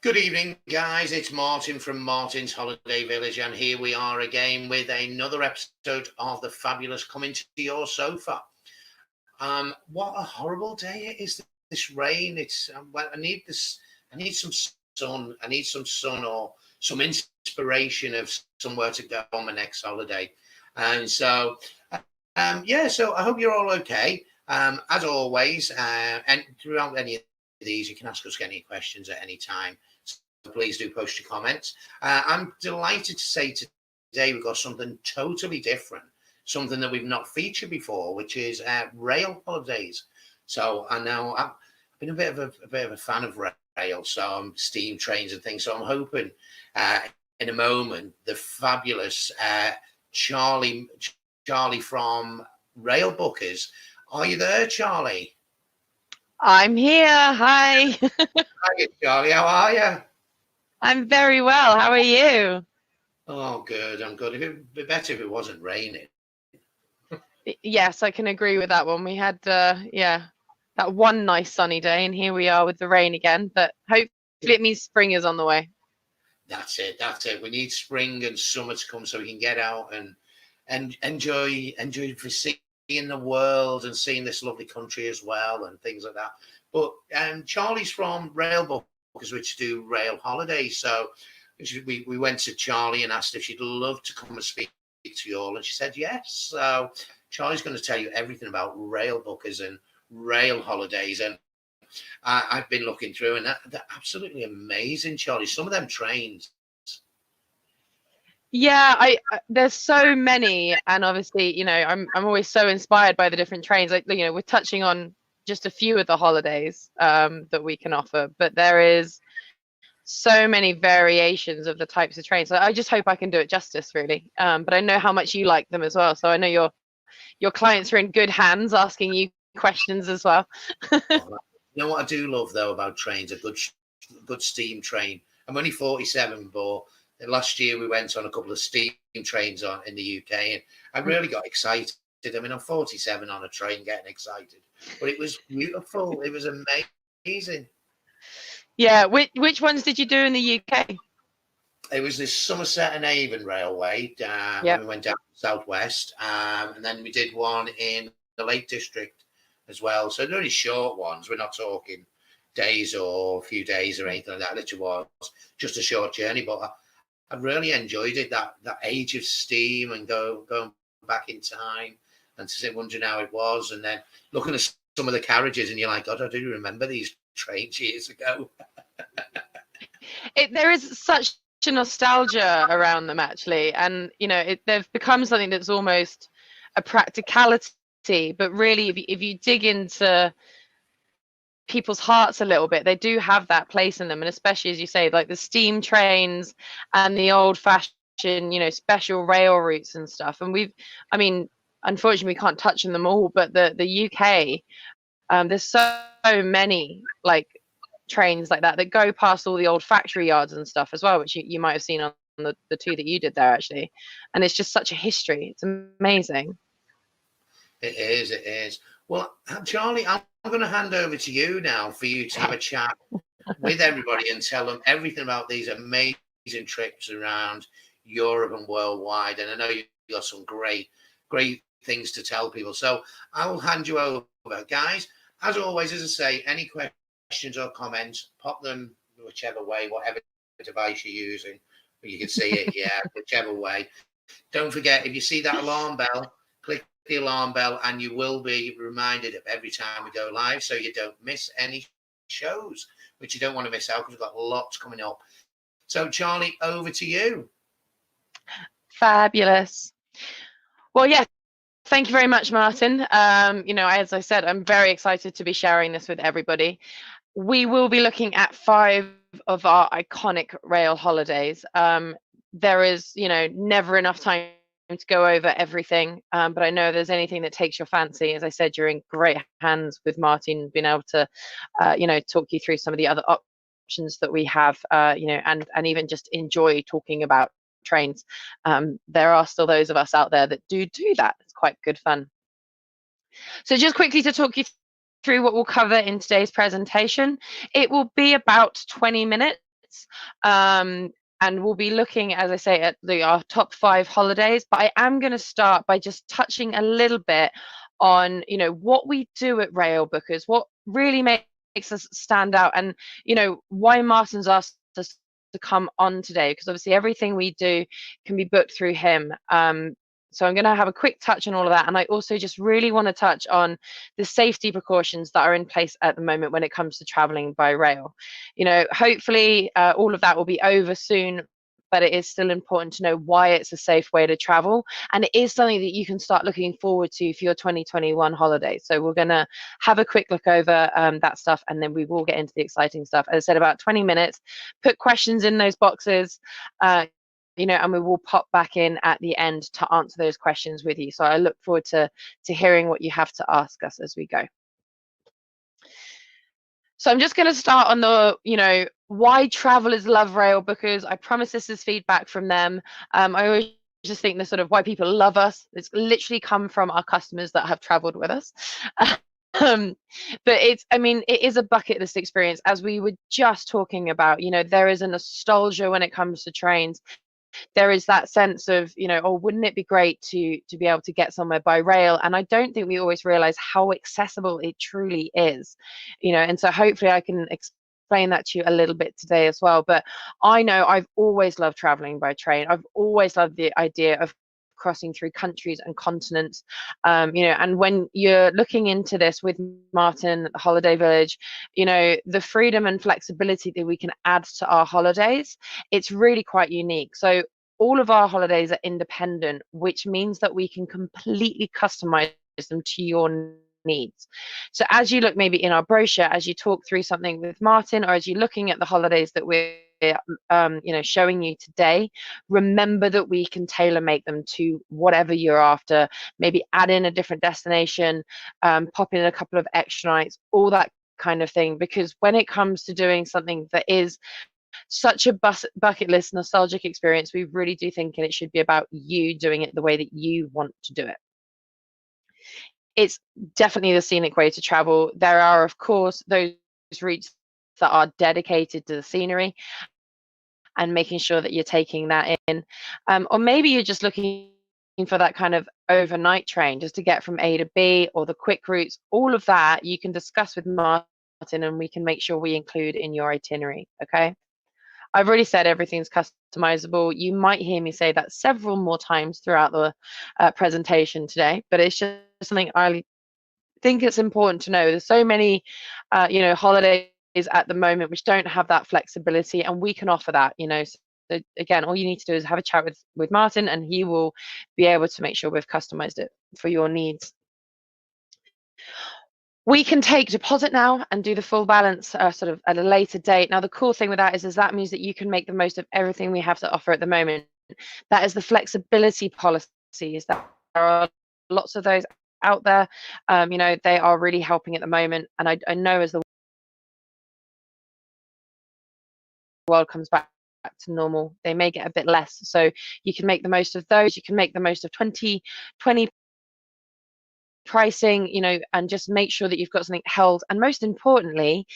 Good evening, guys. It's Martin from Martin's Holiday Village, and here we are again with another episode of the fabulous Coming to Your Sofa. What a horrible day it is! This rain. It's well, I need this. I need some sun. I need some sun or some inspiration of somewhere to go on my next holiday. And so, yeah. So I hope you're all okay. As always, and throughout any of these, you can ask us any questions at any time. Please do post your comments. I'm delighted to say today we've got something totally different, something that we've not featured before, which is rail holidays. So I know I've been a bit of a fan of rail, so steam trains and things. So I'm hoping in a moment the fabulous Charlie Charlie from Railbookers. Are you there, Charlie? I'm here. Hi. Hi, Charlie. How are you? I'm very well. How are you? Oh, good. I'm good. It'd be better if it wasn't raining. Yes, I can agree with that one. We had, that one nice sunny day, and here we are with the rain again. But hopefully, it means spring is on the way. That's it. That's it. We need spring and summer to come so we can get out and enjoy seeing the world and seeing this lovely country as well and things like that. But Charlie's from Railbookers, which do rail holidays. So we went to Charlie and asked if she'd love to come and speak to you all, and she said yes. So Charlie's going to tell you everything about Railbookers and rail holidays. And I've been looking through, and they're absolutely amazing, Charlie. Some of them trains. Yeah, there's so many, and obviously, I'm always so inspired by the different trains. Like, we're touching on just a few of the holidays that we can offer, but there is so many variations of the types of trains. So I just hope I can do it justice, really. But I know how much you like them as well, so I know your clients are in good hands asking you questions as well. You know what I do love though about trains? A good steam train. I'm only 47, but last year we went on a couple of steam trains on in the UK, and I really got excited. I mean, I'm 47 on a train, getting excited, but it was beautiful. It was amazing. Yeah, which ones did you do in the UK? It was this Somerset and Avon Railway when Yeah. we went down to Southwest, and then we did one in the Lake District as well. So they're only short ones. We're not talking days or a few days or anything like that. It was just a short journey, but I really enjoyed it. That age of steam and going back in time and to sit wondering how it was, and then looking at some of the carriages, and you're like, God, I do remember these trains years ago. There is such a nostalgia around them, actually, and they've become something that's almost a practicality. But really, if you dig into people's hearts a little bit, they do have that place in them, and especially as you say, like the steam trains and the old-fashioned, special rail routes and stuff. And I mean, unfortunately, we can't touch on them all, but the UK, there's so many like trains like that go past all the old factory yards and stuff as well, which you might have seen on the two that you did there, actually. And it's just such a history. It's amazing. It is. It is. Well, Charlie, I'm going to hand over to you now for you to have a chat with everybody and tell them everything about these amazing trips around Europe and worldwide. And I know you've got some great things to tell people. So I will hand you over, guys. As always, as I say, any questions or comments, pop them whichever way, whatever device you're using. You can see it, yeah, whichever way. Don't forget, if you see that alarm bell, click the alarm bell, and you will be reminded of every time we go live, so you don't miss any shows, which you don't want to miss out because we've got lots coming up. So, Charlie, over to you. Fabulous. Well, yeah, thank you very much, Martin. As I said, I'm very excited to be sharing this with everybody. We will be looking at 5 of our iconic rail holidays. There is, never enough time to go over everything, but I know if there's anything that takes your fancy, as I said, you're in great hands with Martin, being able to, talk you through some of the other options that we have, and even just enjoy talking about trains. There are still those of us out there that do that. It's quite good fun. So just quickly to talk you through what we'll cover in today's presentation. It will be about 20 minutes. minutes. And we'll be looking, as I say, at our top 5 holidays. But I am going to start by just touching a little bit on, what we do at Railbookers, what really makes us stand out, and, why Martin's asked us to come on today, because obviously everything we do can be booked through him. So I'm going to have a quick touch on all of that. And I also just really want to touch on the safety precautions that are in place at the moment when it comes to traveling by rail. Hopefully all of that will be over soon, but it is still important to know why it's a safe way to travel. And it is something that you can start looking forward to for your 2021 holiday. So we're going to have a quick look over that stuff, and then we will get into the exciting stuff. As I said, about 20 minutes. Put questions in those boxes. And we will pop back in at the end to answer those questions with you. So I look forward to hearing what you have to ask us as we go. So I'm just going to start on the, why travelers love Railbookers. I promise this is feedback from them. I always just think the sort of why people love us, it's literally come from our customers that have traveled with us. But it is a bucket list experience, as we were just talking about. There is a nostalgia when it comes to trains. There is that sense of, wouldn't it be great to be able to get somewhere by rail? And I don't think we always realize how accessible it truly is, and so hopefully I can explain that to you a little bit today as well. But I know I've always loved traveling by train. I've always loved the idea of crossing through countries and continents, and when you're looking into this with Martin at the Holiday Village, the freedom and flexibility that we can add to our holidays, it's really quite unique. So all of our holidays are independent, which means that we can completely customize them to your needs. So as you look maybe in our brochure, as you talk through something with Martin, or as you're looking at the holidays that we're showing you today, remember that we can tailor make them to whatever you're after. Maybe add in a different destination, pop in a couple of extra nights, all that kind of thing. Because when it comes to doing something that is such a bucket list nostalgic experience, we really do think it should be about you doing it the way that you want to do it. It's definitely the scenic way to travel. There are, of course, those routes that are dedicated to the scenery and making sure that you're taking that in. Or maybe you're just looking for that kind of overnight train just to get from A to B, or the quick routes. All of that you can discuss with Martin, and we can make sure we include in your itinerary. Okay. I've already said everything's customizable. You might hear me say that several more times throughout the presentation today, but it's just something I think it's important to know. There's so many, holidays at the moment which don't have that flexibility, and we can offer that. So again, all you need to do is have a chat with Martin, and he will be able to make sure we've customized it for your needs. We can take deposit now and do the full balance sort of at a later date. Now, the cool thing with that is that means that you can make the most of everything we have to offer at the moment. That is the flexibility policies. That there are lots of those out there. They are really helping at the moment. And I know as the world comes back to normal, they may get a bit less. So you can make the most of those. You can make the most of 2020 pricing, and just make sure that you've got something held. And most importantly,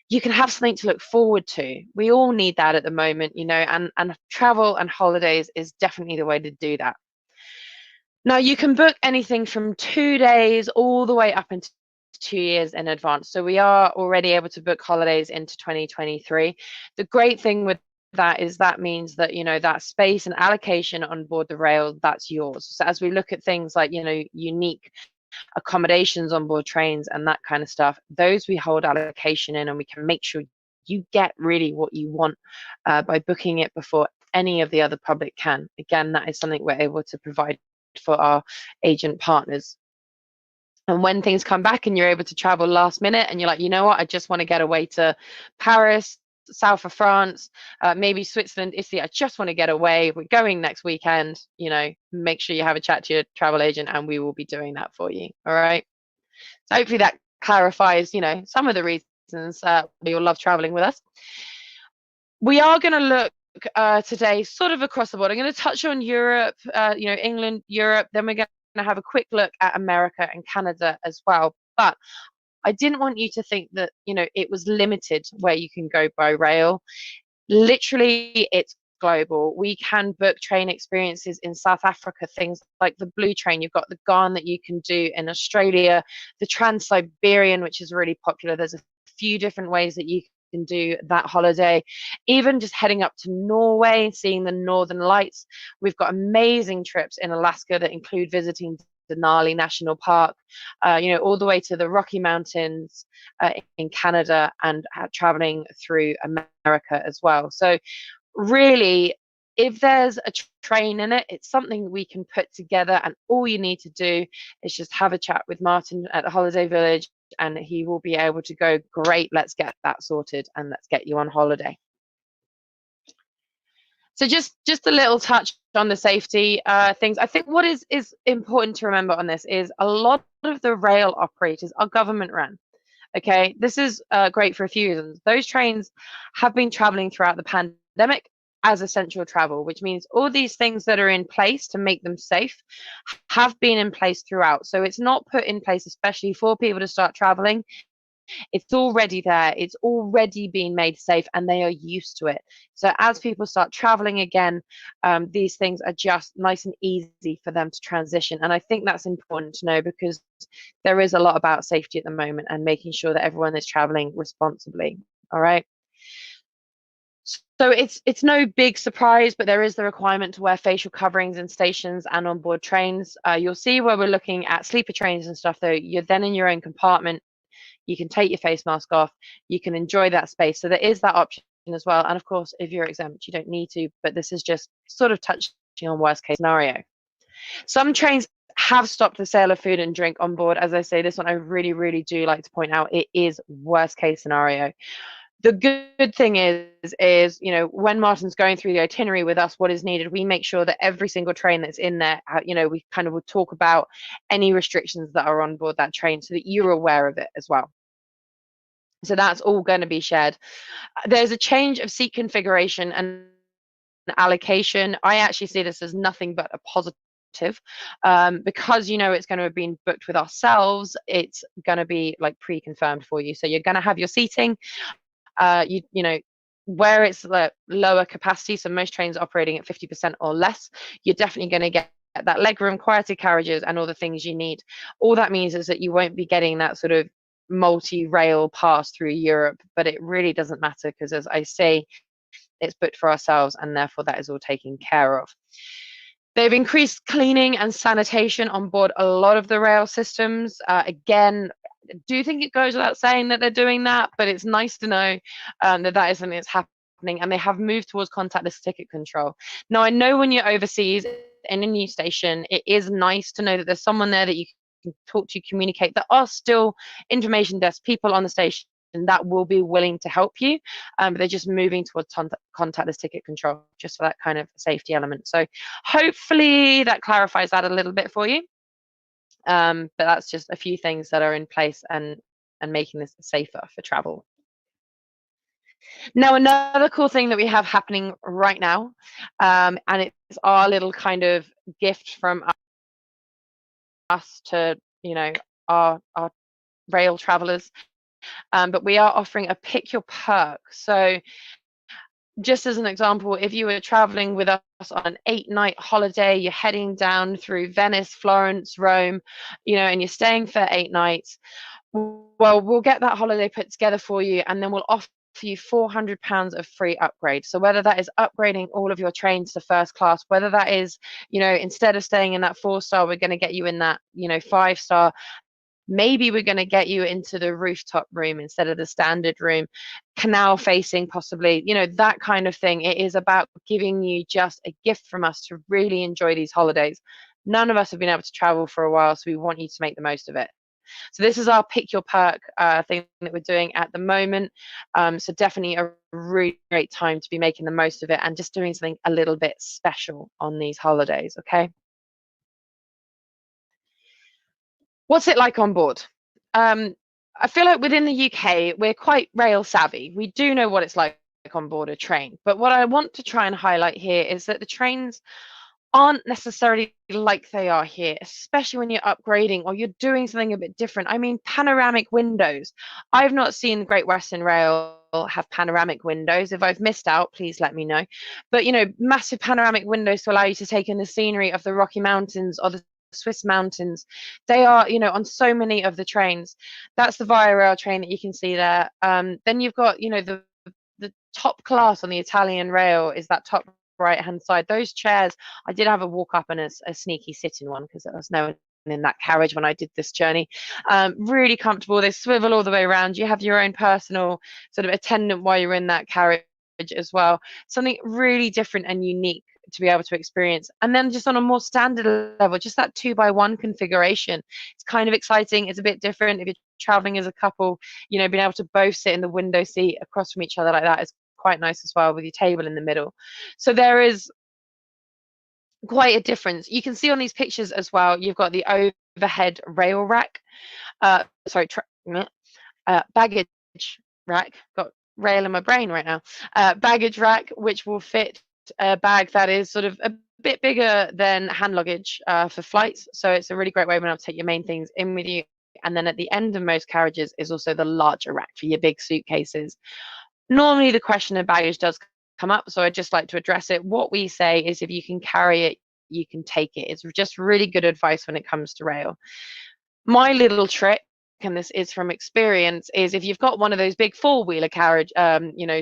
you can have something to look forward to. We all need that at the moment, and travel and holidays is definitely the way to do that. Now, you can book anything from 2 days all the way up into 2 years in advance. So we are already able to book holidays into 2023. The great thing with that is that means that, that space and allocation on board the rail, that's yours. So as we look at things like, unique accommodations on board trains and that kind of stuff, those we hold allocation in, and we can make sure you get really what you want by booking it before any of the other public can. Again, that is something we're able to provide for our agent partners. And when things come back and you're able to travel last minute, and you're like, you know what, I just want to get away to Paris, south of France, maybe Switzerland, Italy, I just want to get away, we're going next weekend, make sure you have a chat to your travel agent, and we will be doing that for you. All right. So hopefully that clarifies, some of the reasons you'll love traveling with us. We are going to look today sort of across the board. I'm going to touch on Europe, England, Europe, then we're going to have a quick look at America and Canada as well. But I didn't want you to think that, it was limited where you can go by rail. Literally, it's global. We can book train experiences in South Africa, things like the Blue Train. You've got the Garn that you can do in Australia, the Trans-Siberian, which is really popular. There's a few different ways that you can do that holiday. Even just heading up to Norway, seeing the Northern Lights. We've got amazing trips in Alaska that include visiting Denali National Park, all the way to the Rocky Mountains in Canada, and traveling through America as well. So really, if there's a train in it, it's something we can put together, and all you need to do is just have a chat with Martin at the Holiday Village, and he will be able to go, great, let's get that sorted and let's get you on holiday. So just a little touch on the safety things. I think what is important to remember on this is a lot of the rail operators are government run. Okay, this is great for a few reasons. Those trains have been traveling throughout the pandemic as essential travel, which means all these things that are in place to make them safe have been in place throughout. So it's not put in place especially for people to start traveling. It's already there, it's already been made safe, and they are used to it. So as people start traveling again, these things are just nice and easy for them to transition. And I think that's important to know, because there is a lot about safety at the moment and making sure that everyone is traveling responsibly. All right. So it's no big surprise, but there is the requirement to wear facial coverings in stations and on board trains. You'll see where we're looking at sleeper trains and stuff, though, you're then in your own compartment. You can take your face mask off, you can enjoy that space. So there is that option as well. And of course, if you're exempt, you don't need to, but this is just sort of touching on worst case scenario. Some trains have stopped the sale of food and drink on board. As I say, this one I really, really do like to point out, it is worst case scenario. The good thing is, when Martin's going through the itinerary with us, what is needed, we make sure that every single train that's in there, we kind of will talk about any restrictions that are on board that train so that you're aware of it as well. So that's all going to be shared. There's a change of seat configuration and allocation. I actually see this as nothing but a positive, because it's going to have been booked with ourselves. It's going to be like pre-confirmed for you. So you're going to have your seating. Where it's lower capacity, so most trains operating at 50% or less, you're definitely going to get that legroom, quieter carriages, and all the things you need. All that means is that you won't be getting that sort of multi-rail pass through Europe, but it really doesn't matter, because as I say, it's booked for ourselves, and therefore that is all taken care of. They've increased cleaning and sanitation on board a lot of the rail systems. Again, I do think it goes without saying that they're doing that, but it's nice to know that is something that's happening, and they have moved towards contactless ticket control. Now, I know when you're overseas in a new station, it is nice to know that there's someone there that you can talk to, communicate. There are still information desk people on the station that will be willing to help you, but they're just moving towards contactless ticket control, just for that kind of safety element. So hopefully that clarifies that a little bit for you. But that's just a few things that are in place and making this safer for travel. Now, another cool thing that we have happening right now, and it's our little kind of gift from us to our rail travelers, but we are offering a pick your perk. So just as an example, if you were traveling with us on an 8-night holiday, you're heading down through Venice, Florence, Rome, and you're staying for 8 nights, well, we'll get that holiday put together for you, and then we'll offer you £400 of free upgrade. So whether that is upgrading all of your trains to first class, whether that is, instead of staying in that 4-star, we're going to get you in that, 5-star. Maybe we're going to get you into the rooftop room instead of the standard room, canal facing possibly, that kind of thing. It is about giving you just a gift from us to really enjoy these holidays. None of us have been able to travel for a while, so we want you to make the most of it. So this is our pick your perk thing that we're doing at the moment. So definitely a really great time to be making the most of it and just doing something a little bit special on these holidays, okay? What's it like on board? I feel like within the UK, we're quite rail savvy. We do know what it's like on board a train. But what I want to try and highlight here is that the trains aren't necessarily like they are here, especially when you're upgrading or you're doing something a bit different. I mean, panoramic windows. I've not seen Great Western Rail have panoramic windows. If I've missed out, please let me know. But massive panoramic windows to allow you to take in the scenery of the Rocky Mountains or the Swiss mountains. They are, on so many of the trains. That's the Via Rail train that you can see there. Then you've got, the top class on the Italian rail is that top right hand side. Those chairs, I did have a walk up and a sneaky sit in one because there was no one in that carriage when I did this journey. Really comfortable. They swivel all the way around. You have your own personal sort of attendant while you're in that carriage as well. Something really different and unique to be able to experience. And then just on a more standard level, just that 2x1 configuration. It's kind of exciting. It's a bit different if you're traveling as a couple, being able to both sit in the window seat across from each other like that is quite nice as well, with your table in the middle. So there is quite a difference. You can see on these pictures as well, you've got the overhead rail rack, baggage rack, got rail in my brain right now, baggage rack, which will fit a bag that is sort of a bit bigger than hand luggage for flights. So it's a really great way of being able to take your main things in with you. And then at the end of most carriages is also the larger rack for your big suitcases. Normally the question of baggage does come up, so I'd just like to address it. What we say is if you can carry it, you can take it. It's just really good advice when it comes to rail. My little trick, and this is from experience, is if you've got one of those big four-wheeler carriage,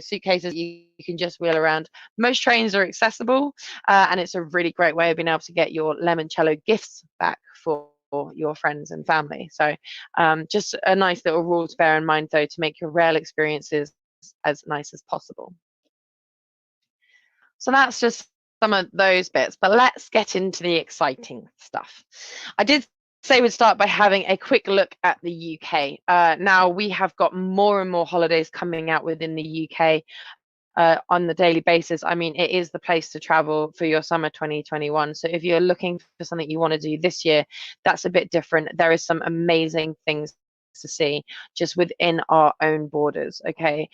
suitcases you can just wheel around. Most trains are accessible, and it's a really great way of being able to get your limoncello gifts back for your friends and family. So just a nice little rule to bear in mind, though, to make your rail experiences as nice as possible. So that's just some of those bits, but let's get into the exciting stuff. I did say we'd start by having a quick look at the UK. Now we have got more and more holidays coming out within the UK on the daily basis. I mean, it is the place to travel for your summer 2021. So if you're looking for something you want to do this year, that's a bit different. There is some amazing things to see just within our own borders. Okay.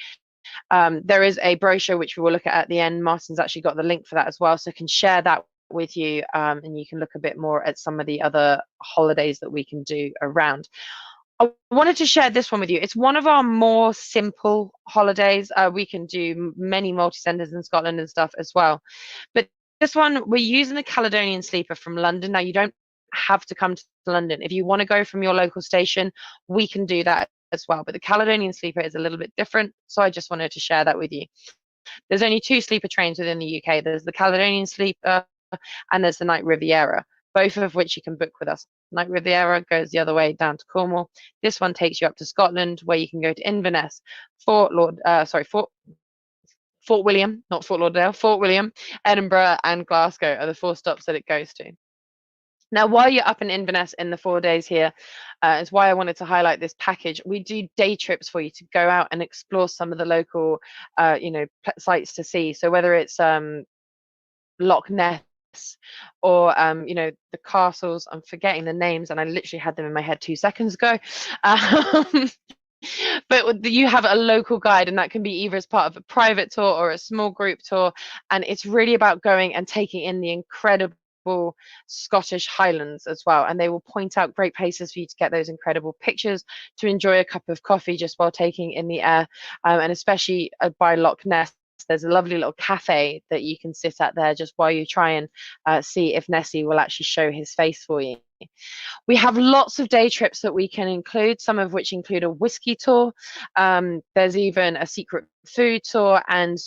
There is a brochure which we will look at the end. Martin's actually got the link for that as well, so I can share that with you, and you can look a bit more at some of the other holidays that we can do around. I wanted to share this one with you. It's one of our more simple holidays. We can do many multi-senders in Scotland and stuff as well. But this one, we're using the Caledonian Sleeper from London. Now, you don't have to come to London. If you want to go from your local station, we can do that as well. But the Caledonian Sleeper is a little bit different. So I just wanted to share that with you. There's only two sleeper trains within the UK. There's the Caledonian Sleeper and there's the Night Riviera, both of which you can book with us. Night Riviera goes the other way down to Cornwall. This one takes you up to Scotland, where you can go to Inverness, Fort William, not Fort Lauderdale, Fort William, Edinburgh, and Glasgow are the 4 stops that it goes to. Now, while you're up in Inverness in the 4 days here, is why I wanted to highlight this package. We do day trips for you to go out and explore some of the local, sites to see. So whether it's Loch Ness or the castles, I'm forgetting the names, and I literally had them in my head 2 seconds ago. But you have a local guide, and that can be either as part of a private tour or a small group tour, and it's really about going and taking in the incredible Scottish Highlands as well, and they will point out great places for you to get those incredible pictures, to enjoy a cup of coffee just while taking in the air, and especially by Loch Ness, there's a lovely little cafe that you can sit at there just while you try and see if Nessie will actually show his face for you. We have lots of day trips that we can include, some of which include a whiskey tour. There's even a secret food tour, and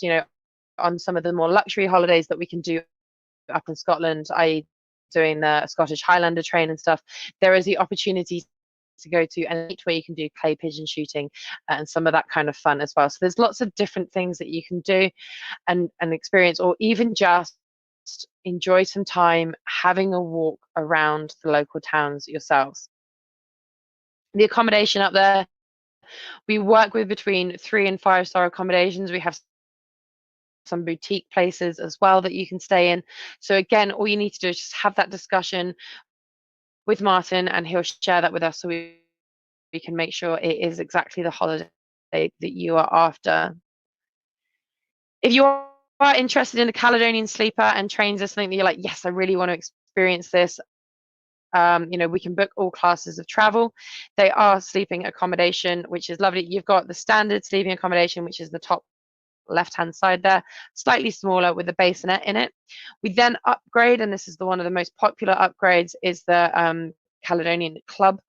on some of the more luxury holidays that we can do up in Scotland, i.e. doing the Scottish Highlander train and stuff, there is the opportunity to go to and where you can do clay pigeon shooting and some of that kind of fun as well. So there's lots of different things that you can do and experience, or even just enjoy some time having a walk around the local towns yourselves. The accommodation up there, we work with between 3 and 5 star accommodations. We have some boutique places as well that you can stay in. So again, all you need to do is just have that discussion with Martin, and he'll share that with us so we can make sure it is exactly the holiday that you are after. If you are interested in the Caledonian Sleeper and trains are something that you're like, yes, I really want to experience this, We can book all classes of travel. They are sleeping accommodation, which is lovely. You've got the standard sleeping accommodation, which is the top left-hand side there, slightly smaller with a bassinet in it. We then upgrade, and this is one of the most popular upgrades, is the Caledonian Club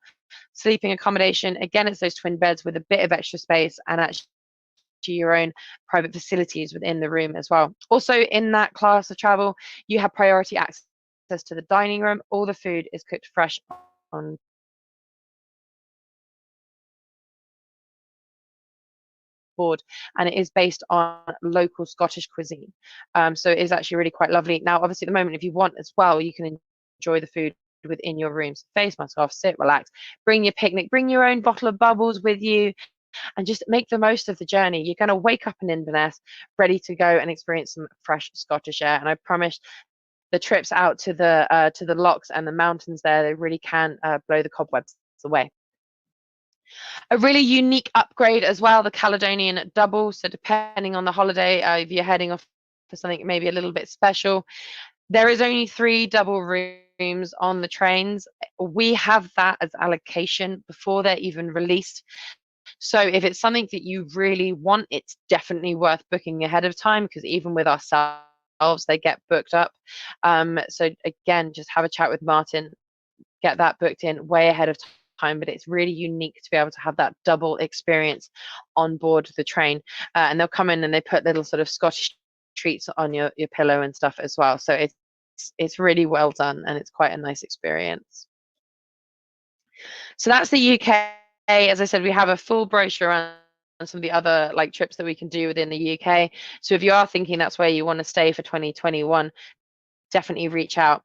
sleeping accommodation. Again, it's those twin beds with a bit of extra space and actually your own private facilities within the room as well. Also, in that class of travel, you have priority access to the dining room. All the food is cooked fresh on board, and it is based on local Scottish cuisine. So it is actually really quite lovely. Now, obviously, at the moment, if you want as well, you can enjoy the food within your rooms. Face mask off, sit, relax, bring your picnic, bring your own bottle of bubbles with you, and just make the most of the journey. You're going to wake up in Inverness ready to go and experience some fresh Scottish air. And I promise the trips out to the lochs and the mountains there, they really can blow the cobwebs away. A really unique upgrade as well, the Caledonian Double. So depending on the holiday, if you're heading off for something maybe a little bit special, there is only 3 double rooms on the trains. We have that as allocation before they're even released. So if it's something that you really want, it's definitely worth booking ahead of time, because even with ourselves, they get booked up. So again, just have a chat with Martin, get that booked in way ahead of time. But it's really unique to be able to have that double experience on board the train. And they'll come in and they put little sort of Scottish treats on your pillow and stuff as well. So it's really well done, and it's quite a nice experience. So that's the UK. As I said, we have a full brochure on some of the other trips that we can do within the UK. So if you are thinking that's where you want to stay for 2021, definitely reach out,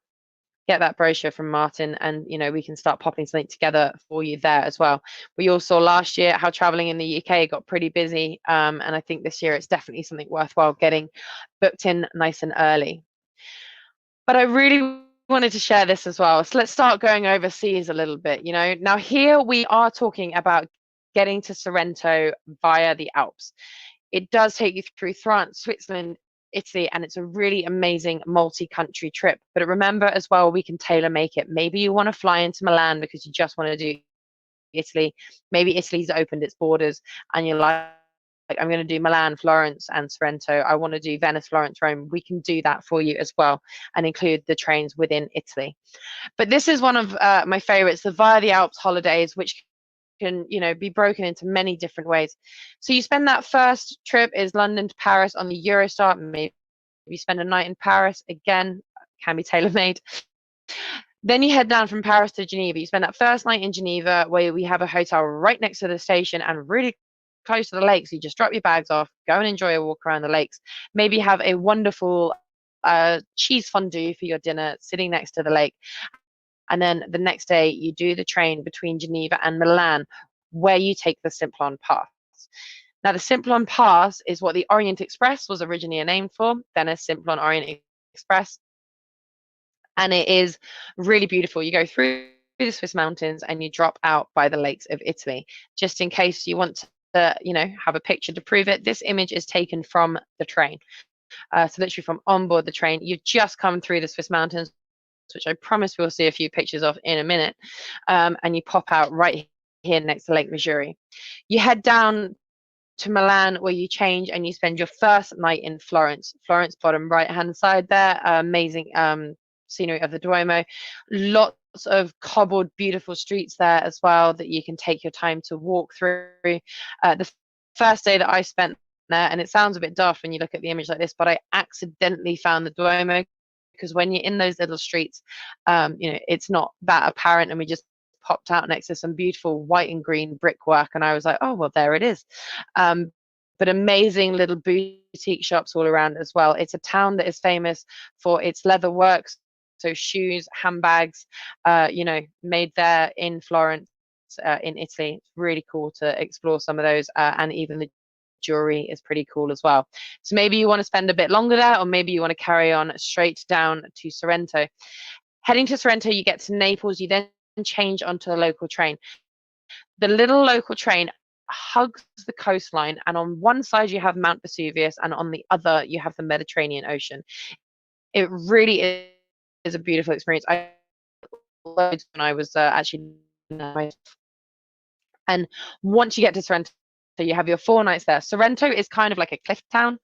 get that brochure from Martin, and we can start popping something together for you there as well. We all saw last year how traveling in the UK got pretty busy, and I think this year it's definitely something worthwhile getting booked in nice and early. But I really wanted to share this as well. So let's start going overseas a little bit. Now here we are talking about getting to Sorrento via the Alps. It does take you through France, Switzerland, Italy, and it's a really amazing multi-country trip. But remember as well, we can tailor make it. Maybe you want to fly into Milan because you just want to do Italy. Maybe Italy's opened its borders and you're like, I'm going to do Milan, Florence, and Sorrento. I want to do Venice, Florence, Rome. We can do that for you as well and include the trains within Italy. But this is one of my favorites, the Via the Alps holidays, which can be broken into many different ways. So you spend that first trip is London to Paris on the Eurostar. Maybe you spend a night in Paris. Again, can be tailor-made. Then you head down from Paris to Geneva. You spend that first night in Geneva, where we have a hotel right next to the station and really close to the lakes. You just drop your bags off, go and enjoy a walk around the lakes. Maybe have a wonderful cheese fondue for your dinner sitting next to the lake. And then the next day you do the train between Geneva and Milan, where you take the Simplon Pass. Now the Simplon Pass is what the Orient Express was originally named for, then a Simplon Orient Express. And it is really beautiful. You go through the Swiss mountains and you drop out by the lakes of Italy. Just in case you want to have a picture to prove it, this image is taken from the train. So literally from on board the train, you've just come through the Swiss mountains, which I promise we'll see a few pictures of in a minute, and you pop out right here next to Lake Missouri. You head down to Milan, where you change and you spend your first night in Florence. Florence, bottom right hand side there, amazing scenery of the Duomo. Lots of cobbled beautiful streets there as well that you can take your time to walk through. The first day that I spent there, and it sounds a bit daft when you look at the image like this, but I accidentally found the Duomo, because when you're in those little streets, it's not that apparent, and we just popped out next to some beautiful white and green brickwork, and I was like, oh well, there it is. But amazing little boutique shops all around as well. It's a town that is famous for its leather works, so shoes, handbags, made there in Florence, in Italy. It's really cool to explore some of those, and even the jewelry is pretty cool as well. So maybe you want to spend a bit longer there, or maybe you want to carry on straight down to Sorrento. Heading to Sorrento, you get to Naples. You then change onto a local train. The little local train hugs the coastline, and on one side you have Mount Vesuvius, and on the other you have the Mediterranean Ocean. It really is a beautiful experience. I loads when I was actually. And once you get to Sorrento, you have your 4 nights there. Sorrento is kind of like a cliff town.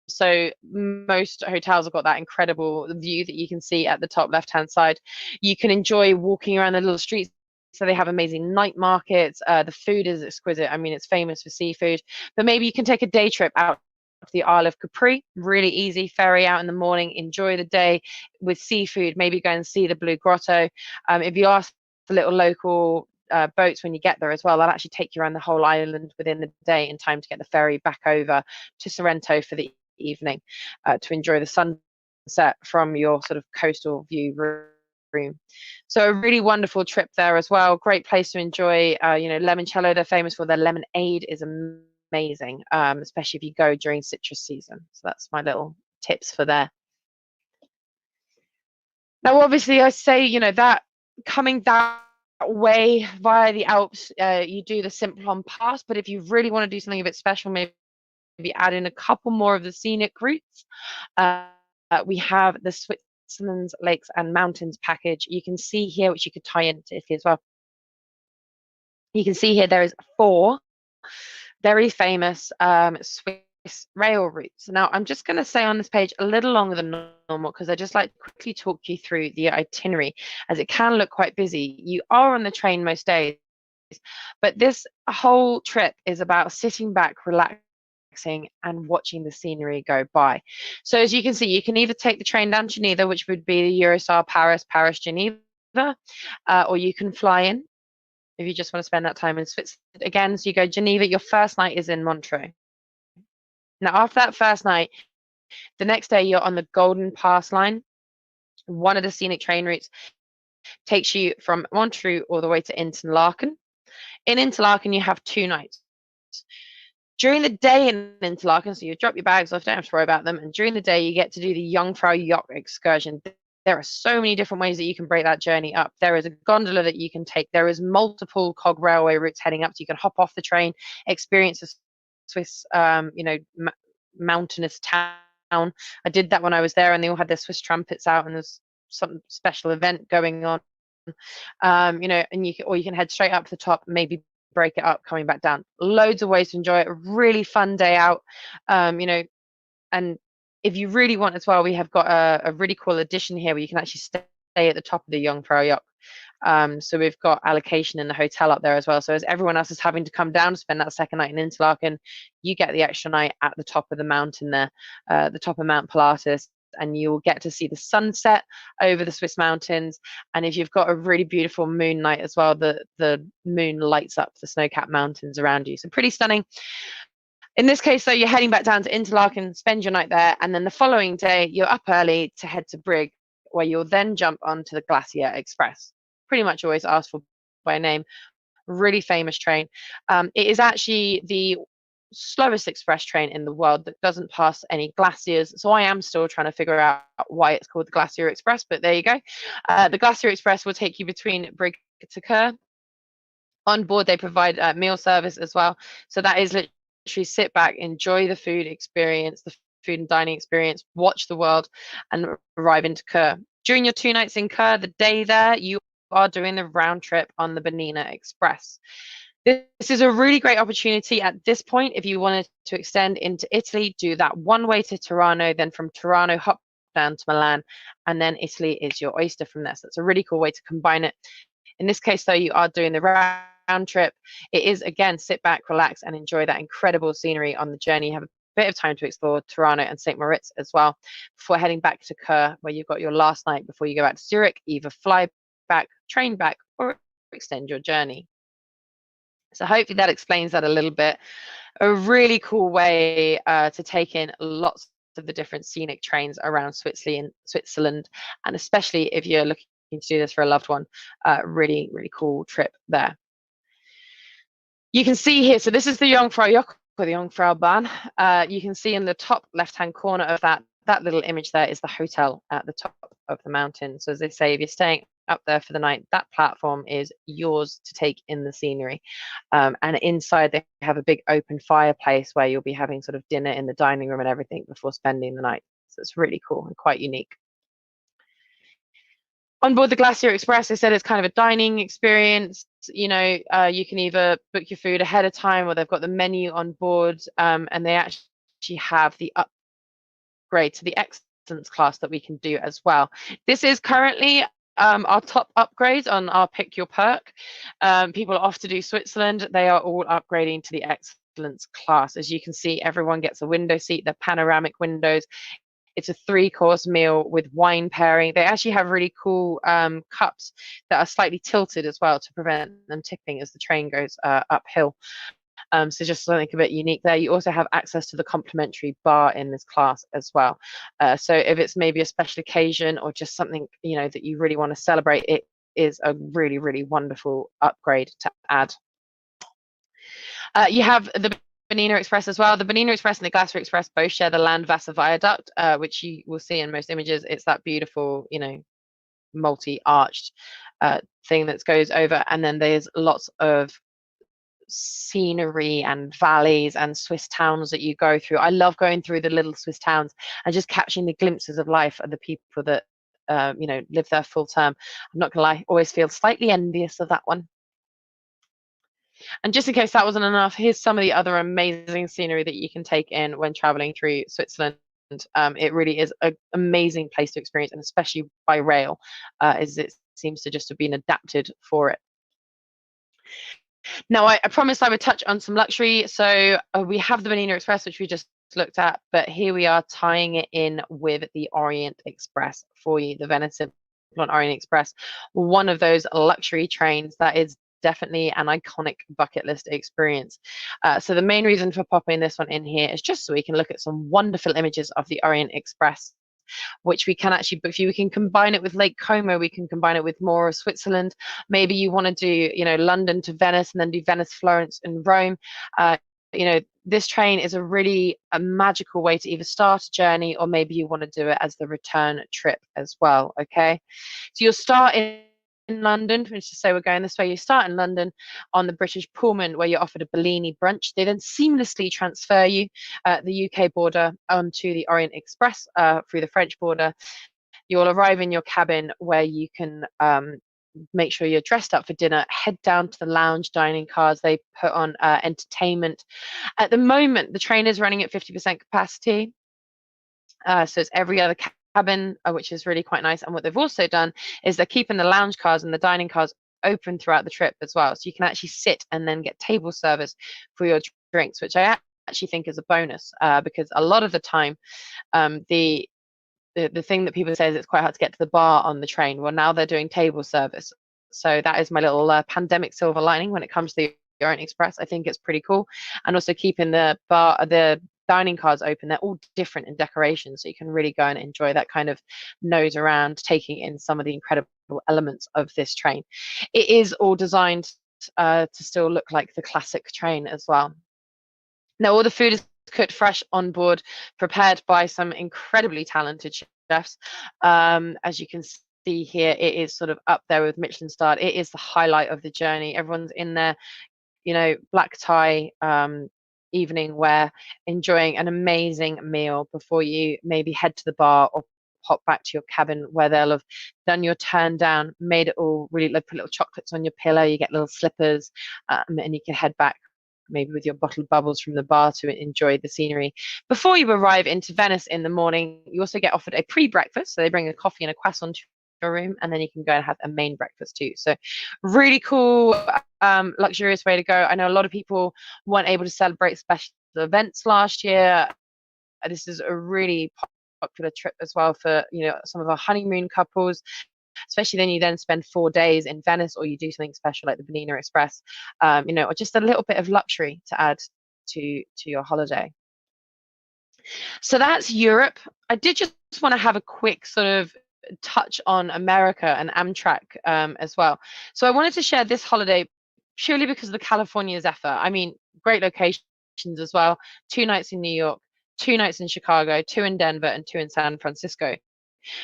So most hotels have got that incredible view that you can see at the top left-hand side. You can enjoy walking around the little streets. So they have amazing night markets. The food is exquisite. I mean, it's famous for seafood. But maybe you can take a day trip out to the Isle of Capri. Really easy. Ferry out in the morning. Enjoy the day with seafood. Maybe go and see the Blue Grotto. If you ask the little local boats when you get there as well, they'll actually take you around the whole island within the day in time to get the ferry back over to Sorrento for the evening to enjoy the sunset from your sort of coastal view room. So a really wonderful trip there as well. Great place to enjoy. Limoncello, they're famous for their lemonade, is amazing, especially if you go during citrus season. So that's my little tips for there. Now, obviously, I say, that coming that way via the Alps, you do the Simplon Pass, but if you really want to do something a bit special, maybe add in a couple more of the scenic routes. We have the Switzerland's Lakes and Mountains package. You can see here, which you could tie into Italy as well. You can see here there is 4 very famous Swiss rail routes. Now, I'm just going to say on this page a little longer than normal because I just like to quickly talk you through the itinerary, as it can look quite busy. You are on the train most days, but this whole trip is about sitting back, relaxing, and watching the scenery go by. So as you can see, you can either take the train down to Geneva, which would be the Eurostar Paris, Geneva, or you can fly in if you just want to spend that time in Switzerland. Again, so you go Geneva, your first night is in Montreux. Now, after that first night, the next day you're on the Golden Pass line. One of the scenic train routes takes you from Montreux all the way to Interlaken. In Interlaken, you have 2 nights. During the day in Interlaken, so you drop your bags off, don't have to worry about them. And during the day, you get to do the Jungfrau Joch excursion. There are so many different ways that you can break that journey up. There is a gondola that you can take. There is multiple cog railway routes heading up. So you can hop off the train, experience a Swiss, mountainous town. I did that when I was there, and they all had their Swiss trumpets out, and there's some special event going on. And you can head straight up to the top, maybe break it up coming back down. Loads of ways to enjoy it. A really fun day out. And if you really want as well, we have got a really cool addition here where you can actually stay at the top of the Jungfrau Joch. So we've got allocation in the hotel up there as well. So as everyone else is having to come down to spend that second night in Interlaken, you get the extra night at the top of the mountain there, the top of Mount Pilatus, and you'll get to see the sunset over the Swiss mountains. And if you've got a really beautiful moon night as well, the moon lights up the snow-capped mountains around you. So pretty stunning. In this case, though, you're heading back down to Interlaken, spend your night there, and then the following day, you're up early to head to Brig, where you'll then jump onto the Glacier Express. Pretty much always asked for by name. Really famous train. It is actually the slowest express train in the world that doesn't pass any glaciers. So I am still trying to figure out why it's called the Glacier Express, but there you go. The Glacier Express will take you between Brig to Kerr. On board, they provide meal service as well. So that is literally sit back, enjoy the food experience, the food and dining experience, watch the world, and arrive into Kerr. During your 2 nights in Kerr, the day there, you are doing the round trip on the Bernina Express. This is a really great opportunity at this point. If you wanted to extend into Italy, do that one way to Tirano, then from Tirano, hop down to Milan, and then Italy is your oyster from there. So it's a really cool way to combine it. In this case, though, you are doing the round trip. It is, again, sit back, relax, and enjoy that incredible scenery on the journey. You have a bit of time to explore Tirano and St. Moritz as well before heading back to Kerr, where you've got your last night before you go back to Zurich. Either fly back, train back, or extend your journey. So hopefully that explains that a little bit. A really cool way to take in lots of the different scenic trains around Switzerland, and especially if you're looking to do this for a loved one, really, really cool trip there. You can see here, so this is the Jungfrau Joch, or the Jungfraubahn. You can see in the top left-hand corner of that little image there is the hotel at the top of the mountain. So as they say, if you're staying up there for the night, that platform is yours to take in the scenery. And inside they have a big open fireplace where you'll be having sort of dinner in the dining room and everything before spending the night. So it's really cool and quite unique. On board the Glacier Express, they said it's kind of a dining experience. You know, you can either book your food ahead of time, or they've got the menu on board, and they actually have the upgrade to the excellence class that we can do as well. This is currently our top upgrade on our Pick Your Perk. People off to do Switzerland, they are all upgrading to the excellence class. As you can see, everyone gets a window seat. They're panoramic windows. It's a 3-course meal with wine pairing. They actually have really cool cups that are slightly tilted as well to prevent them tipping as the train goes uphill. So just something a bit unique there. You also have access to the complimentary bar in this class as well. So if it's maybe a special occasion or just something, you know, that you really want to celebrate, it is a really, really wonderful upgrade to add. You have the Bernina Express as well. The Bernina Express and the Glacier Express both share the Landwasser Viaduct, which you will see in most images. It's that beautiful, you know, multi-arched thing that goes over, and then there's lots of scenery and valleys and Swiss towns that you go through. I love going through the little Swiss towns and just capturing the glimpses of life of the people that you know, live there full term. I'm not gonna lie, always feel slightly envious of that one. And just in case that wasn't enough, here's some of the other amazing scenery that you can take in when traveling through Switzerland. It really is an amazing place to experience, and especially by rail, as it seems to just have been adapted for it. Now, I promised I would touch on some luxury. So we have the Bernina Express, which we just looked at, but here we are tying it in with the Orient Express for you, the Venice Orient Express, one of those luxury trains that is definitely an iconic bucket list experience. So the main reason for popping this one in here is just so we can look at some wonderful images of the Orient Express, which we can actually book for you. We can combine it with Lake Como. We can combine it with more of Switzerland. Maybe you want to do, you know, London to Venice and then do Venice, Florence, and Rome. You know, this train is a magical way to either start a journey, or maybe you want to do it as the return trip as well. Okay, so you'll start in London, which is say we're going this way. You start in London on the British Pullman, where you're offered a Bellini brunch. They then seamlessly transfer you the UK border onto the Orient Express through the French border. You'll arrive in your cabin, where you can make sure you're dressed up for dinner, head down to the lounge dining cars. They put on entertainment. At the moment, the train is running at 50% capacity. So it's every other cabin, which is really quite nice. And what they've also done is they're keeping the lounge cars and the dining cars open throughout the trip as well. So you can actually sit and then get table service for your drinks, which I actually think is a bonus, because a lot of the time, the thing that people say is it's quite hard to get to the bar on the train. Well, now they're doing table service. So that is my little pandemic silver lining when it comes to the Orient Express. I think it's pretty cool. And also keeping the dining cars open. They're all different in decoration, so you can really go and enjoy that kind of nose around, taking in some of the incredible elements of this train. It is all designed to still look like the classic train as well. Now, all the food is cooked fresh on board, prepared by some incredibly talented chefs. As you can see here, it is sort of up there with Michelin starred. It is the highlight of the journey. Everyone's in there, you know, black tie, evening wear, enjoying an amazing meal before you maybe head to the bar or pop back to your cabin, where they'll have done your turn down, made it all really, like, put little chocolates on your pillow, you get little slippers, and you can head back maybe with your bottled bubbles from the bar to enjoy the scenery. Before you arrive into Venice in the morning, you also get offered a pre-breakfast. So they bring a coffee and a croissant to your room, and then you can go and have a main breakfast too. So really cool, luxurious way to go. I know a lot of people weren't able to celebrate special events last year. This is a really popular trip as well for, you know, some of our honeymoon couples, especially then you then spend 4 days in Venice, or you do something special like the Bernina Express, you know, or just a little bit of luxury to add to your holiday. So that's Europe. I did just want to have a quick sort of touch on America and Amtrak as well. So I wanted to share this holiday purely because of the California Zephyr. I mean, great locations as well. 2 nights in New York, 2 nights in Chicago, 2 in Denver, and 2 in San Francisco.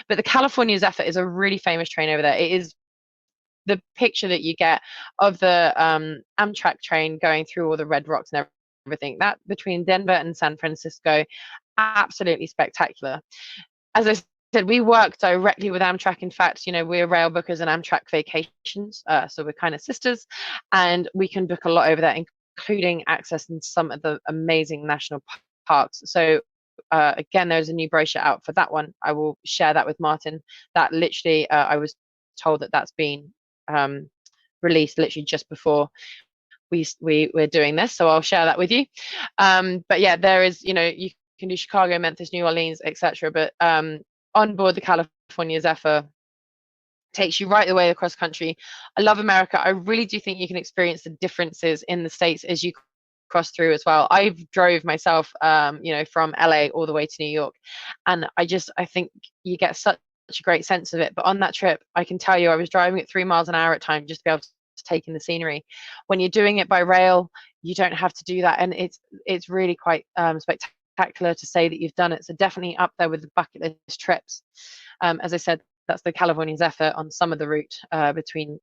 But the California Zephyr is a really famous train over there. It is the picture that you get of the Amtrak train going through all the red rocks and everything. That between Denver and San Francisco, absolutely spectacular. As I said, we work directly with Amtrak. In fact, we're Railbookers and Amtrak Vacations, so we're kind of sisters, and we can book a lot over there, including access in some of the amazing national parks. So again, there's a new brochure out for that one. I will share that with Martin. That literally, I was told that that's been released literally just before we're doing this, so I'll share that with you. But yeah, there is, you can do Chicago, Memphis, New Orleans, etc. But on board the California Zephyr takes you right the way across country. I love America. I really do think you can experience the differences in the States as you cross through as well. I've drove myself, from LA all the way to New York, and I think you get such a great sense of it. But on that trip, I can tell you, I was driving at 3 miles an hour at times just to be able to take in the scenery. When you're doing it by rail, you don't have to do that, and it's really quite spectacular to say that you've done it. So definitely up there with the bucket list trips. As I said, that's the California Zephyr on some of the route between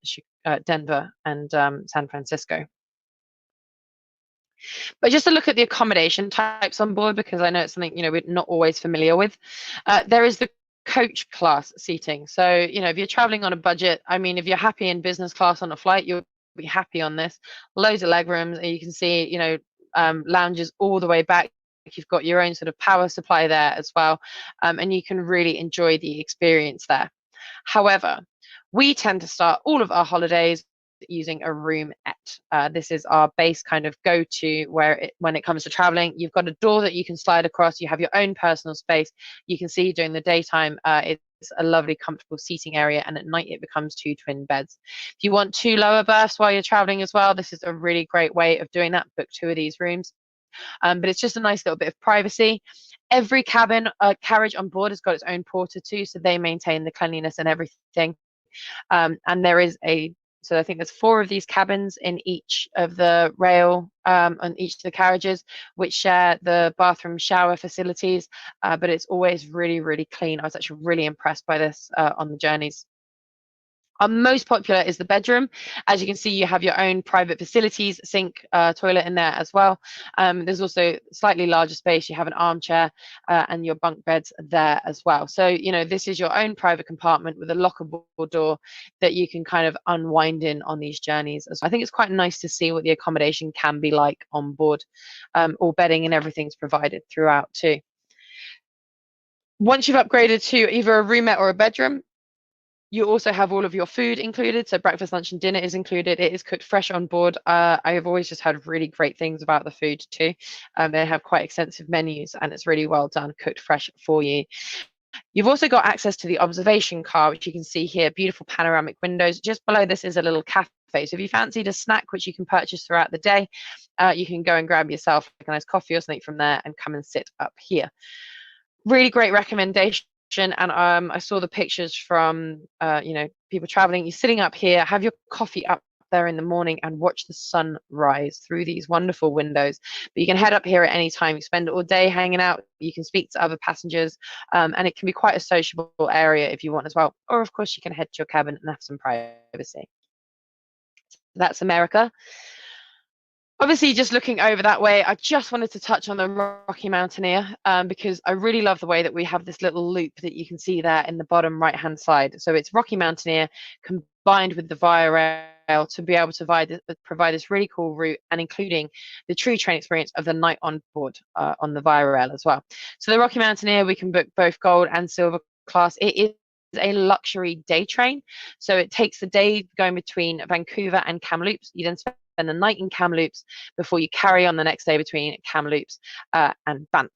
Denver and San Francisco. But just to look at the accommodation types on board, because I know it's something we're not always familiar with. There is the coach class seating. So if you're traveling on a budget, I mean, if you're happy in business class on a flight, you'll be happy on this. Loads of leg rooms, and you can see lounges all the way back. You've got your own sort of power supply there as well, and you can really enjoy the experience there. However, we tend to start all of our holidays using a roomette. This is our base kind of go-to when it comes to traveling. You've got a door that you can slide across. You have your own personal space. You can see during the daytime, it's a lovely, comfortable seating area, and at night it becomes 2 twin beds. If you want 2 lower berths while you're traveling as well, this is a really great way of doing that. Book 2 of these rooms. But it's just a nice little bit of privacy. Every carriage on board has got its own porter too, so they maintain the cleanliness and everything. And there is so I think there's 4 of these cabins in each of the rail, on each of the carriages, which share the bathroom shower facilities, but it's always really, really clean. I was actually really impressed by this on the journeys. Our most popular is the bedroom. As you can see, you have your own private facilities, sink, toilet in there as well. There's also slightly larger space. You have an armchair and your bunk beds there as well. So, this is your own private compartment with a lockable door that you can kind of unwind in on these journeys. So I think it's quite nice to see what the accommodation can be like on board. All bedding and everything's provided throughout too. Once you've upgraded to either a roomette or a bedroom, you also have all of your food included. So breakfast, lunch, and dinner is included. It is cooked fresh on board. I have always just had really great things about the food too. They have quite extensive menus, and it's really well done, cooked fresh for you. You've also got access to the observation car, which you can see here, beautiful panoramic windows. Just below this is a little cafe. So if you fancied a snack, which you can purchase throughout the day, you can go and grab yourself a nice coffee or something from there and come and sit up here. Really great recommendation. And I saw the pictures from people traveling. You're sitting up here, have your coffee up there in the morning, and watch the sun rise through these wonderful windows. But you can head up here at any time. You spend all day hanging out. You can speak to other passengers, and it can be quite a sociable area if you want as well. Or of course, you can head to your cabin and have some privacy. That's America. Obviously, just looking over that way, I just wanted to touch on the Rocky Mountaineer because I really love the way that we have this little loop that you can see there in the bottom right-hand side. So it's Rocky Mountaineer combined with the Via Rail to be able to provide this really cool route, and including the true train experience of the night on board on the Via Rail as well. So the Rocky Mountaineer, we can book both gold and silver class. It is a luxury day train. So it takes the day going between Vancouver and Kamloops. You then spend the night in Kamloops before you carry on the next day between Kamloops and Banff.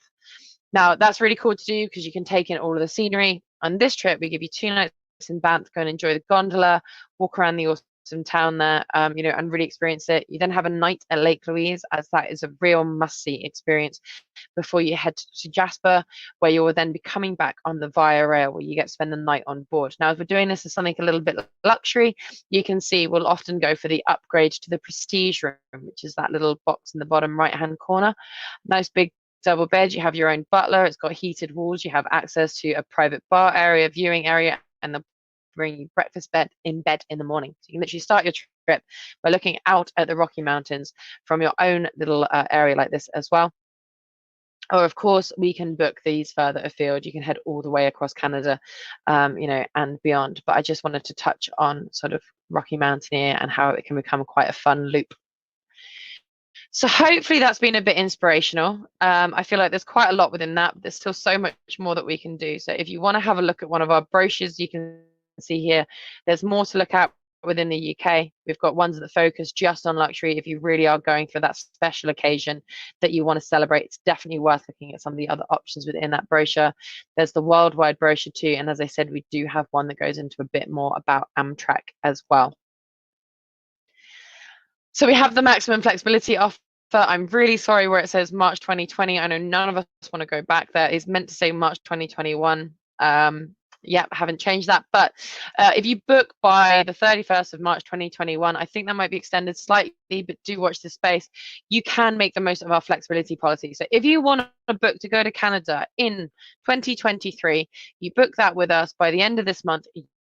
Now, that's really cool to do because you can take in all of the scenery. On this trip, we give you 2 nights in Banff, go and enjoy the gondola, walk around the awesome town there, and really experience it. You then have a night at Lake Louise, as that is a real must-see experience before you head to Jasper, where you will then be coming back on the Via Rail, where you get to spend the night on board. Now, if we're doing this as something a little bit luxury, you can see we'll often go for the upgrade to the Prestige room, which is that little box in the bottom right-hand corner. Nice big double bed. You have your own butler. It's got heated walls. You have access to a private bar area, viewing area, and the bring you breakfast in bed in the morning. So you can literally start your trip by looking out at the Rocky Mountains from your own little area like this as well. Or of course, we can book these further afield. You can head all the way across Canada, and beyond. But I just wanted to touch on sort of Rocky Mountaineer and how it can become quite a fun loop. So hopefully that's been a bit inspirational. I feel like there's quite a lot within that, but there's still so much more that we can do. So if you want to have a look at one of our brochures, you can see here, there's more to look at within the UK. We've got ones that focus just on luxury. If you really are going for that special occasion that you want to celebrate, it's definitely worth looking at some of the other options within that brochure. There's the worldwide brochure too. And as I said, we do have one that goes into a bit more about Amtrak as well. So we have the maximum flexibility offer. I'm really sorry where it says March 2020. I know none of us want to go back there. It's meant to say March 2021. Yeah, haven't changed that. But if you book by the 31st of March 2021, I think that might be extended slightly, but do watch this space. You can make the most of our flexibility policy. So if you want to book to go to Canada in 2023, you book that with us by the end of this month.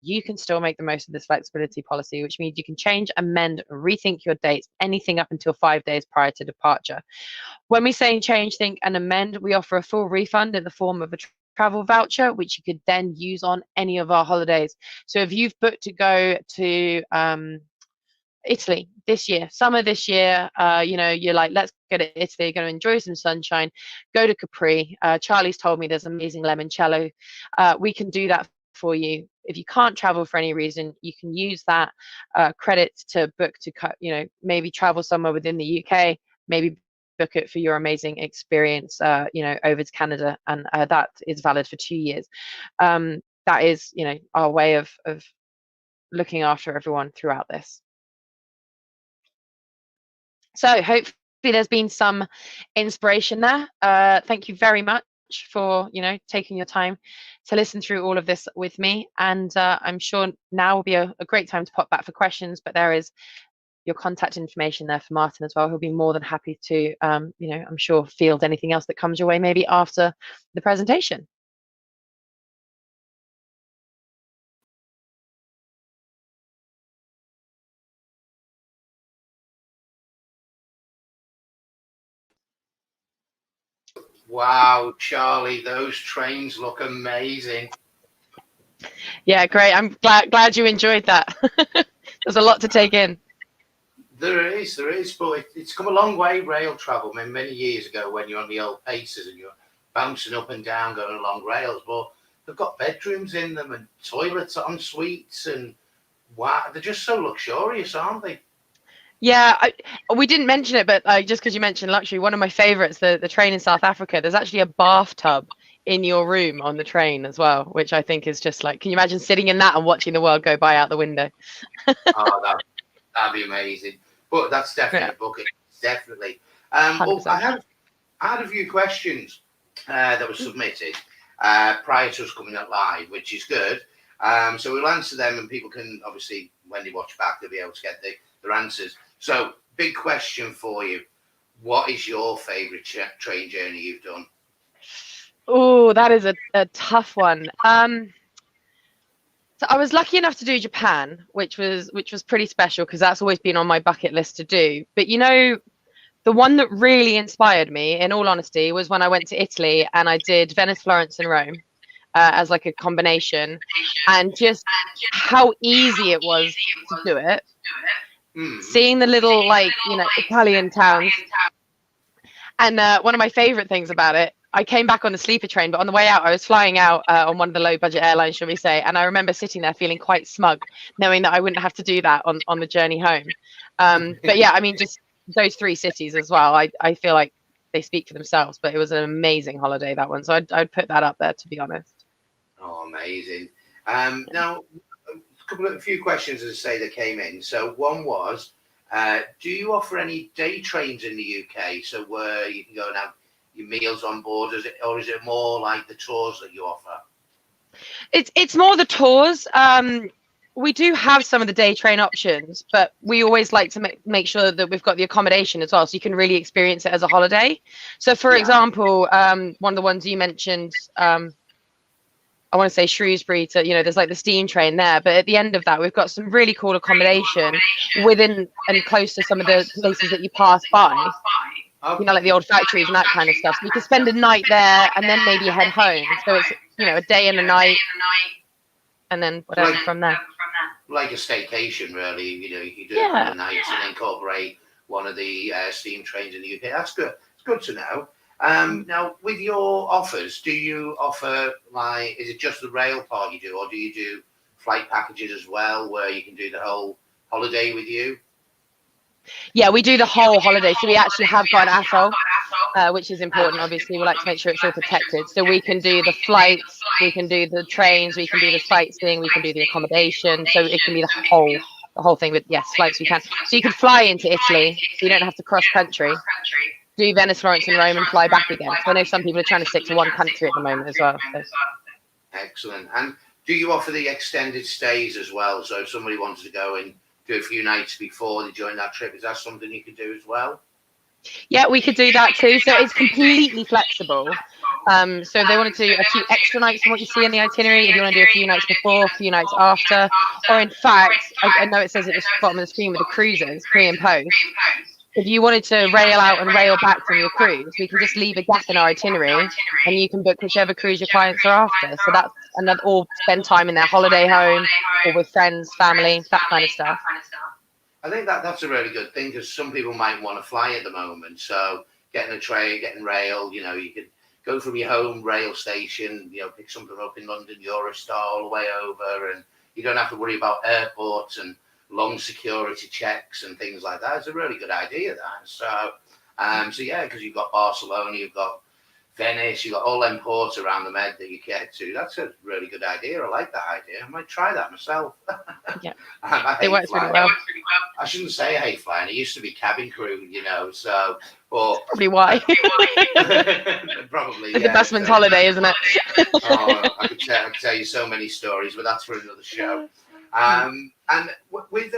You can still make the most of this flexibility policy, which means you can change, amend, rethink your dates, anything up until 5 days prior to departure. When we say change, think, and amend, we offer a full refund in the form of a travel voucher, which you could then use on any of our holidays. So if you've booked to go to Italy this year, summer this year, you're like, let's go to Italy, you're going to enjoy some sunshine, go to Capri. Charlie's told me there's amazing limoncello. We can do that for you. If you can't travel for any reason, you can use that credit to book to, maybe travel somewhere within the UK, maybe book it for your amazing experience, over to Canada, and that is valid for 2 years. That is, our way of looking after everyone throughout this. So hopefully there's been some inspiration there. Thank you very much for taking your time to listen through all of this with me, and I'm sure now will be a great time to pop back for questions, but there is your contact information there for Martin as well. He'll be more than happy to I'm sure field anything else that comes your way maybe after the presentation. Wow, Charlie, those trains look amazing. Yeah, great. I'm glad you enjoyed that. There's a lot to take in. There is, but it's come a long way, rail travel. I mean, many years ago when you're on the old paces and you're bouncing up and down going along rails, but they've got bedrooms in them and toilets en suites, and wow, they're just so luxurious, aren't they? Yeah, we didn't mention it, but just because you mentioned luxury, one of my favorites, the train in South Africa, there's actually a bathtub in your room on the train as well, which I think is just like, can you imagine sitting in that and watching the world go by out the window? Oh, that'd be amazing. But that's definitely a bucket, definitely. Well, I had a few questions that were submitted prior to us coming up live, which is good. So we'll answer them, and people can obviously, when they watch back, they'll be able to get their answers. So, big question for you. What is your favourite train journey you've done? Oh, that is a tough one. So I was lucky enough to do Japan, which was pretty special because that's always been on my bucket list to do. But the one that really inspired me, in all honesty, was when I went to Italy and I did Venice, Florence, and Rome as like a combination, and just how easy it was to do it. Seeing the little Italian towns, and one of my favorite things about it, I came back on the sleeper train, but on the way out I was flying out on one of the low budget airlines, shall we say, and I remember sitting there feeling quite smug knowing that I wouldn't have to do that on the journey home. But yeah, I mean, just those 3 cities as well, I feel like they speak for themselves, but it was an amazing holiday, that one, so I'd put that up there, to be honest. Oh, amazing. Now a few questions, as I say, that came in. So one was, do you offer any day trains in the UK, so where you can go and have your meals on board, or is it more like the tours that you offer? It's more the tours. We do have some of the day train options, but we always like to make sure that we've got the accommodation as well, so you can really experience it as a holiday. So for example, one of the ones you mentioned, I want to say Shrewsbury to, there's like the steam train there, but at the end of that, we've got some really cool accommodation within and close to some of the places that you pass by. Oh, you know, like the old factories and that kind of stuff. So you could spend a night there and then maybe head home. So it's, you know, a day and a night and then whatever like from there. like a staycation, really. You know, you can do a couple Yeah. of nights and incorporate one of the steam trains in the UK. That's good. It's good to know. Now, with your offers, do you offer, like, is it just the rail part you do, or do you do flight packages as well, where you can do the whole holiday with you? Yeah, we do the whole holiday. So we actually have got an ATOL, which is important. Obviously, we like to make sure it's all protected. So we can do the flights, we can do the trains, we can do the sightseeing, we can do the accommodation. So it can be the whole thing. But yes, flights we can. So you can fly into Italy, so you don't have to cross country. Do Venice, Florence, and Rome, and fly back again. So I know some people are trying to stick to one country at the moment as well. So. Excellent. And do you offer the extended stays as well? So if somebody wanted to go and do a few nights before they join that trip, is that something you could do as well? Yeah, we could do that too. So it's completely flexible. So if they want to do a few extra nights from what you see in the itinerary, if you want to do a few nights before, a few nights after, or in fact, I know it says at the bottom of the screen with the cruises, pre and post. If you wanted to rail out and rail back from your cruise, we can just leave a gap in our itinerary and you can book whichever cruise your clients are after. So that's another, or spend time in their holiday home or with friends, family, that kind of stuff. I think that's a really good thing, because some people might want to fly at the moment. So getting a train, getting rail, you know, you could go from your home rail station, you know, pick something up in London, Eurostar all the way over, and you don't have to worry about airports and long security checks and things like that. It's a really good idea, that. So yeah, because you've got Barcelona, you've got Venice, you've got all them ports around the Med that you get to. That's a really good idea. I like that idea. I might try that myself. Yeah, it works really well. I shouldn't say I hate flying. I used to be cabin crew, you know, so, but Probably why. probably, It's yeah. the busman's holiday, isn't it? I could tell you so many stories, but that's for another show. And with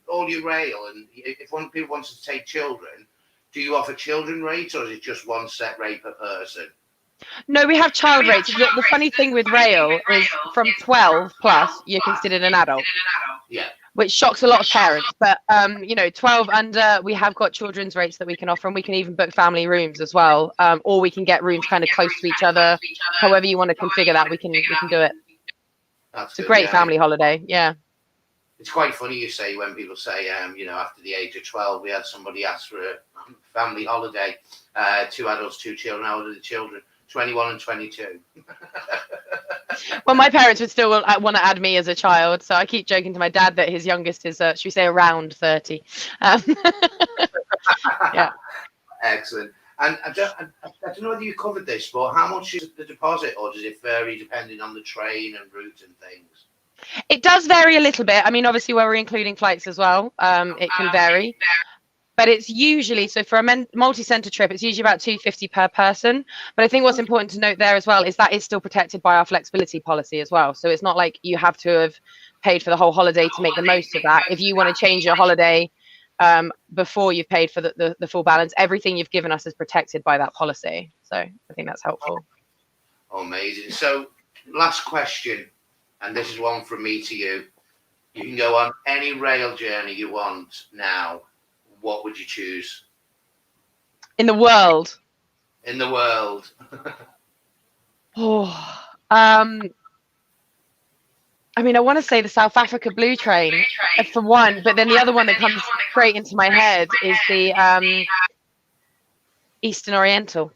all your rail, and if people wants to take children, do you offer children rates, or is it just one set rate per person? No, we have child rates. The funny thing with rail is from 12 plus, you're considered an adult. Yeah. Which shocks a lot of parents. But, you know, 12 under, we have got children's rates that we can offer, and we can even book family rooms as well. Or we can get rooms kind of close to each other. However you want to configure that, we can do it. It's a great family holiday. Yeah. It's quite funny you say, when people say, you know, after the age of 12, we had somebody ask for a family holiday, 2 adults, 2 children. How old are the children? 21 and 22. Well, my parents would still want to add me as a child, so I keep joking to my dad that his youngest is, should we say, around 30. Yeah. Excellent. And I don't know whether you covered this, but how much is the deposit, or does it vary depending on the train and route and things? It does vary a little bit. I mean, obviously, where we're including flights as well, it can vary. But it's usually, so for a multi-centre trip, it's usually about $250 per person. But I think what's important to note there as well is that it's still protected by our flexibility policy as well. So it's not like you have to have paid for the whole holiday to make the most of that. If you want to change your holiday before you've paid for the full balance, everything you've given us is protected by that policy. So I think that's helpful. Amazing. So last question, and this is one from me to you. You can go on any rail journey you want now. What would you choose? In the world? In the world. I mean, I want to say the South Africa Blue Train for one, but then the other one that comes straight into my head is the Eastern Oriental.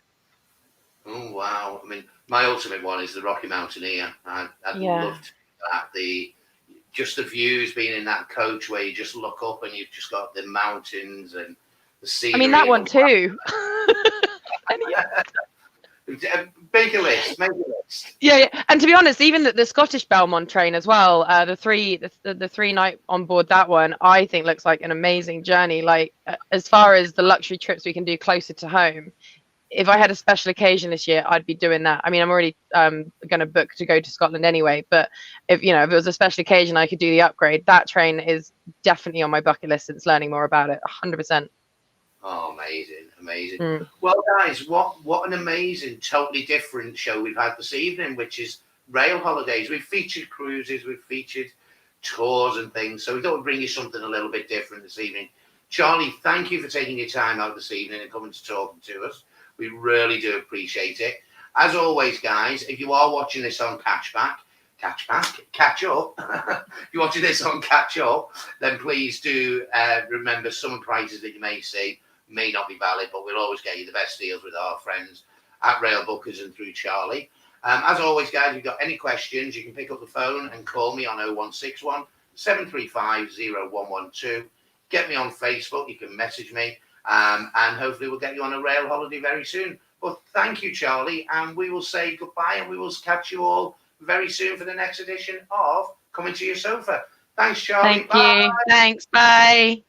Oh, wow. I mean, my ultimate one is the Rocky Mountaineer. I'd love to do that. Just the views, being in that coach where you just look up and you've just got the mountains and the sea. I mean, that one too. Make a list. Yeah. And to be honest, even the Scottish Belmont train as well, the three night on board that one, I think looks like an amazing journey. Like as far as the luxury trips we can do closer to home, if I had a special occasion this year, I'd be doing that. I mean, I'm already going to book to go to Scotland anyway, but if it was a special occasion, I could do the upgrade. That train is definitely on my bucket list since learning more about it. 100%. Oh, amazing. Well, guys, what an amazing, totally different show we've had this evening, which is rail holidays. We've featured cruises, we've featured tours and things, so we thought we'd bring you something a little bit different this evening, Charlie, thank you for taking your time out this evening and coming to talk to us. We really do appreciate it. As always, guys, if you are watching this on catch up, if you're watching this on catch up, then please do remember some prices that you may see may not be valid, but we'll always get you the best deals with our friends at Railbookers and through Charlie. As always, guys, if you've got any questions, you can pick up the phone and call me on 0161 735 0112. Get me on Facebook, you can message me, and hopefully we'll get you on a rail holiday very soon. But thank you, Charlie, and we will say goodbye, and we will catch you all very soon for the next edition of Coming to Your Sofa. Thanks, Charlie. Thank you. Thanks. Bye.